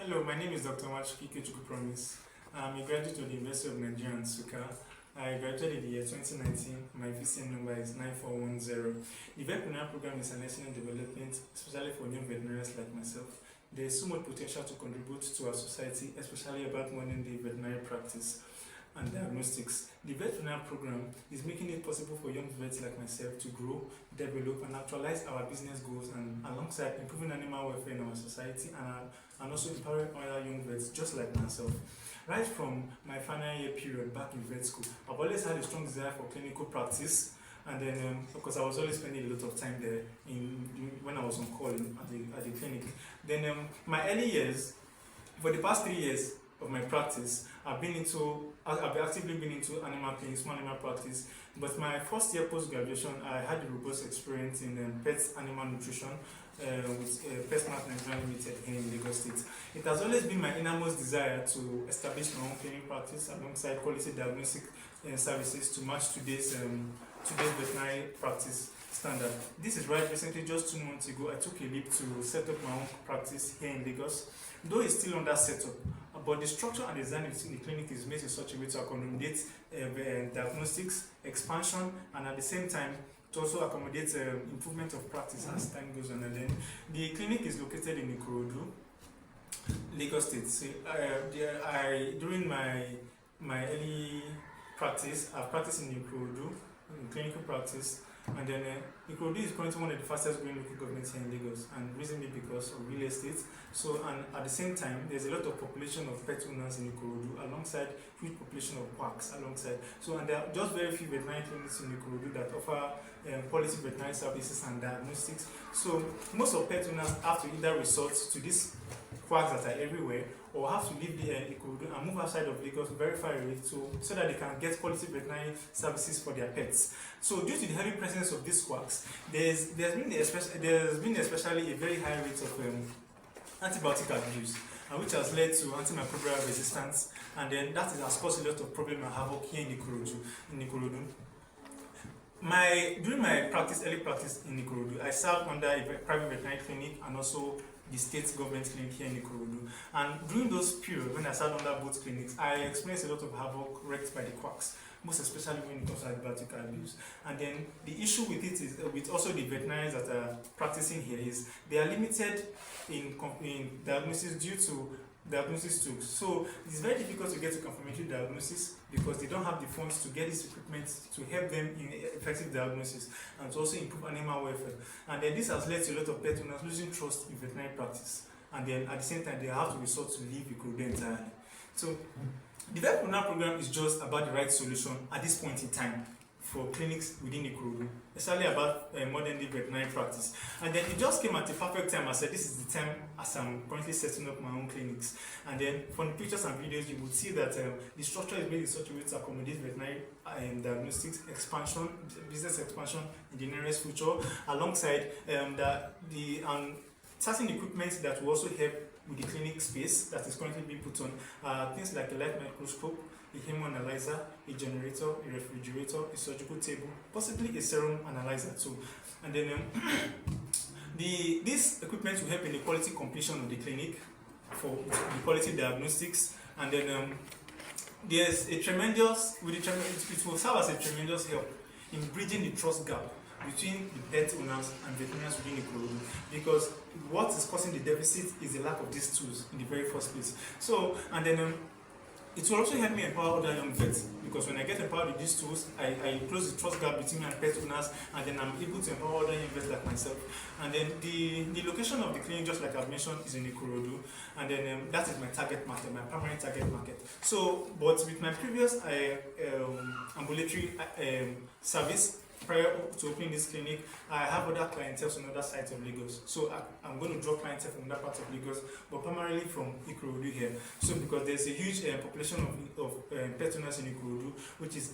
Hello, my name is Dr. Machuki Kechuku Promise. I'm a graduate of the University of Nigeria in Nsukka. I graduated in the year 2019. My VCN number is 9410. The VETPRENEURSHIP program is an excellent development, especially for young veterinarians like myself. There is so much potential to contribute to our society, especially about modern day veterinary practice and diagnostics. The VETPRENEURSHIP program is making it possible for young vets like myself to grow, develop, and actualize our business goals, and alongside improving animal welfare in our society and also empowering other young vets just like myself. Right from my final year period back in vet school, I've always had a strong desire for clinical practice, and then because I was always spending a lot of time there when I was on call at the clinic. Then my early years, for the past 3 years of my practice, I've actively been into animal clinics, small animal practice. But my first year post graduation, I had a robust experience in pet animal nutrition with PetSmart Nigeria Limited here in Lagos State. It has always been my innermost desire to establish my own clinic practice alongside quality diagnostic services to match today's veterinary practice standard. This is right. Recently, just 2 months ago, I took a leap to set up my own practice here in Lagos. Though it's still under setup, but the structure and design in the clinic is made in such a way to accommodate diagnostics, expansion, and at the same time to also accommodate improvement of practice as time goes on. And then the clinic is located in Ikorodu, Lagos State. So, during my early practice, I've practiced in Ikorodu, in clinical practice. And then Ikorodu is currently one of the fastest growing local governments here in Lagos, and reasonably because of real estate. So, and at the same time, there's a lot of population of pet owners in Ikorodu, alongside huge population of quacks alongside. So, and there are just very few veterinary clinics in Ikorodu that offer quality veterinary services and diagnostics. So, most of pet owners have to either resort to these quacks that are everywhere, or have to leave the Ikorodu and move outside of Lagos very far away so that they can get quality veterinary services for their pets. So due to the heavy presence of these quacks, there's been especially a very high rate of antibiotic abuse, which has led to antimicrobial resistance, and then that has caused a lot of problem and havoc here in Ikorodu. During my early practice in Ikorodu, I served under a private veterinary clinic and also the state government clinic here in Ikorodu. And during those periods when I served under both clinics, I experienced a lot of havoc wreaked by the quacks, most especially when it comes to antibiotic abuse. And then the issue with it is, with also the veterinarians that are practicing here, is they are limited in diagnosis due to diagnosis tools. So it's very difficult to get a confirmatory diagnosis because they don't have the funds to get this equipment to help them in effective diagnosis and to also improve animal welfare. And then this has led to a lot of pet owners losing trust in veterinary practice. And then at the same time, they have to resort to leave Ikorodu entirely. So the VETPRENEURSHIP program is just about the right solution at this point in time for clinics within Ikorodu, especially about modern day veterinary practice. And then it just came at the perfect time. I said this is the time as I'm currently setting up my own clinics. And then from the pictures and videos, you would see that the structure is made in such a way to accommodate veterinary diagnostics expansion, business expansion in the nearest future, alongside certain equipment that will also help with the clinic space that is currently being put on, things like a light microscope, a hemoanalyzer, a generator, a refrigerator, a surgical table, possibly a serum analyzer too. And then this equipment will help in the quality completion of the clinic for the quality diagnostics. And then there's a tremendous, it will serve as a tremendous help in bridging the trust gap between the pet owners and veterinarians within Ikorodu, because what is causing the deficit is the lack of these tools in the very first place. So, and then it will also help me empower other young vets, because when I get empowered with these tools, I close the trust gap between me and pet owners, and then I'm able to empower other young vets like myself. And then the location of the clinic, just like I've mentioned, is in Ikorodu, and then that is my target market, my primary target market. So, but with my previous ambulatory service, prior to opening this clinic, I have other clientele on other sides of Lagos. So I'm going to draw clientele from that part of Lagos, but primarily from Ikorodu here. So because there's a huge population of pet owners in Ikorodu, which is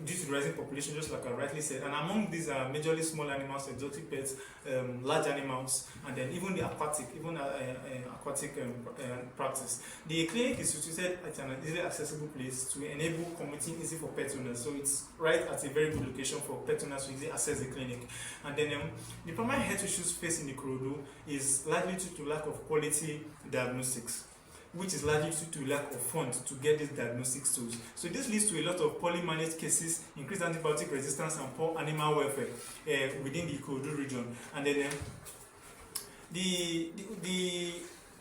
due to the rising population, just like I rightly said. And among these are majorly small animals, exotic pets, large animals, and then even the aquatic, practice. The clinic is situated at an easily accessible place to enable commuting easy for pet owners. So it's right at a very good location for pet owners to easily access the clinic. And then the primary health issues facing the Ikorodu is likely due to lack of quality diagnostics. which is largely due to lack of funds to get these diagnostics tools. So this leads to a lot of poorly managed cases, increased antibiotic resistance, and poor animal welfare within the Ikorodu region. And then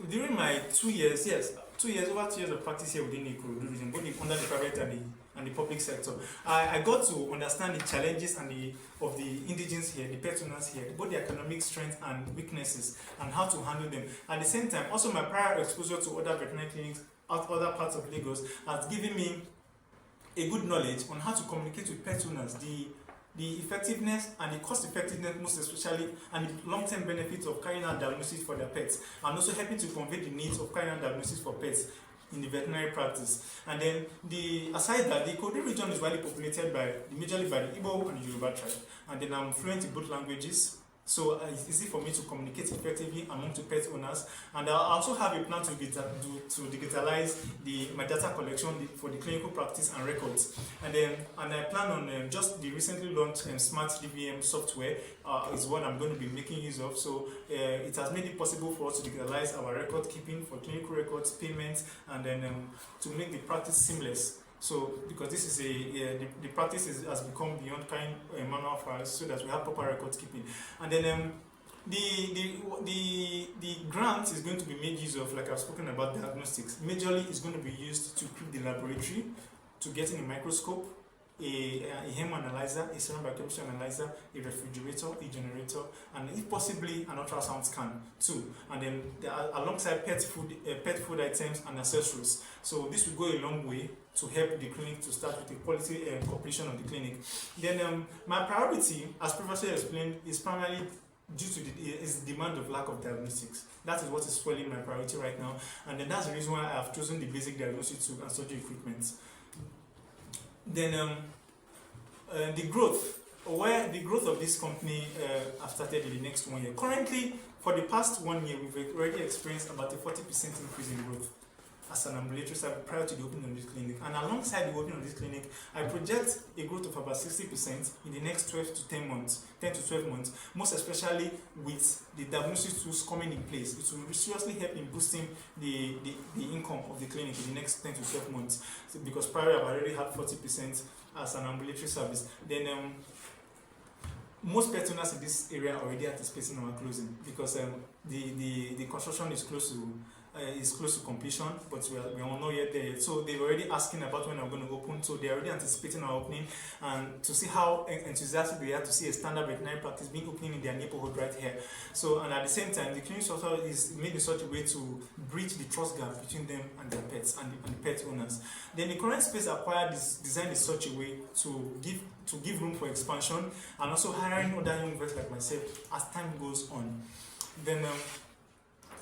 during my 2 years, over 2 years of practice here within the Ikorodu region, both under the private and the public sector, I got to understand the challenges of the indigenes here, the pet owners here, both the economic strengths and weaknesses, and how to handle them. At the same time, also my prior exposure to other veterinary clinics at other parts of Lagos has given me a good knowledge on how to communicate with pet owners, the effectiveness and the cost effectiveness, most especially, and the long-term benefits of carrying out diagnosis for their pets, and also helping to convey the needs of carrying out diagnosis for pets in the veterinary practice. And then aside that, the Ikorodu region is widely populated majorly by the Igbo and the Yoruba tribe, and then I'm fluent in both languages, so it's easy for me to communicate effectively among the pet owners. And I also have a plan to digitalize my data collection for the clinical practice and records. And I plan on just the recently launched smart DVM software is what I'm going to be making use of. So it has made it possible for us to digitalize our record keeping for clinical records, payments, and then to make the practice seamless. So, because this is the practice has become beyond carrying manual files, so that we have proper record keeping. And then the grant is going to be made use of, like I've spoken about diagnostics. Majorly, is going to be used to equip the laboratory to getting a microscope, a hem analyzer, a serum biochemistry analyzer, a refrigerator, a generator, and if possibly an ultrasound scan too. And then alongside pet food items and accessories. So this will go a long way to help the clinic to start with the quality completion of the clinic. Then my priority, as previously explained, is primarily due to the demand of lack of diagnostics. That is what is fueling my priority right now, and then that's the reason why I have chosen the basic diagnostic tool and surgery equipment. Then the growth of this company have started in the next 1 year. Currently, for the past 1 year, we've already experienced about a 40% increase in growth as an ambulatory service prior to the opening of this clinic. And alongside the opening of this clinic, I project a growth of about 60% in the next 10 to 12 months, most especially with the diagnosis tools coming in place. It will seriously help in boosting the income of the clinic in the next 10 to 12 months. So because prior I've already had 40% as an ambulatory service. Then most pet owners in this area are already anticipating our closing, because the construction is close to completion, but we are not yet there. So they're already asking about when I'm going to open. So they're already anticipating our opening, and to see how enthusiastic they are to see a standard veterinary practice being opening in their neighborhood right here. So, and at the same time, the clinic software is made in such a way to bridge the trust gap between them and their pets and the pet owners. Then the current space acquired is designed in such a way to give room for expansion, and also hiring other young vets like myself as time goes on. Then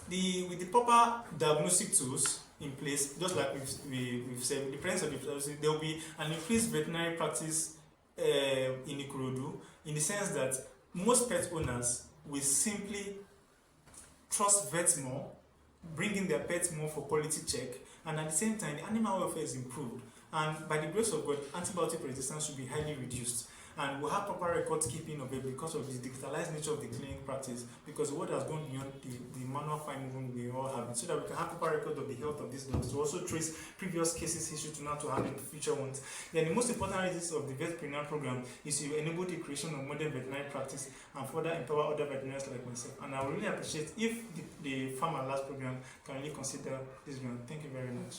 with the proper diagnostic tools in place, just like we've said, the presence of there will be an increased veterinary practice in Ikorodu, in the sense that most pet owners will simply trust vets more, bring in their pets more for quality check, and at the same time, the animal welfare is improved. And by the grace of God, antibiotic resistance should be highly reduced. And we'll have proper record keeping of it because of the digitalized nature of the clinic practice, because the world has gone beyond the manual file movement we all have, so that we can have proper record of the health of these dogs, to also trace previous cases history to now to handle future ones. Then the most important reasons of the VETPRENEUR program is to enable the creation of modern veterinary practice and further empower other veterinarians like myself. And I would really appreciate if the Farm at Last program can really consider this grant. Thank you very much.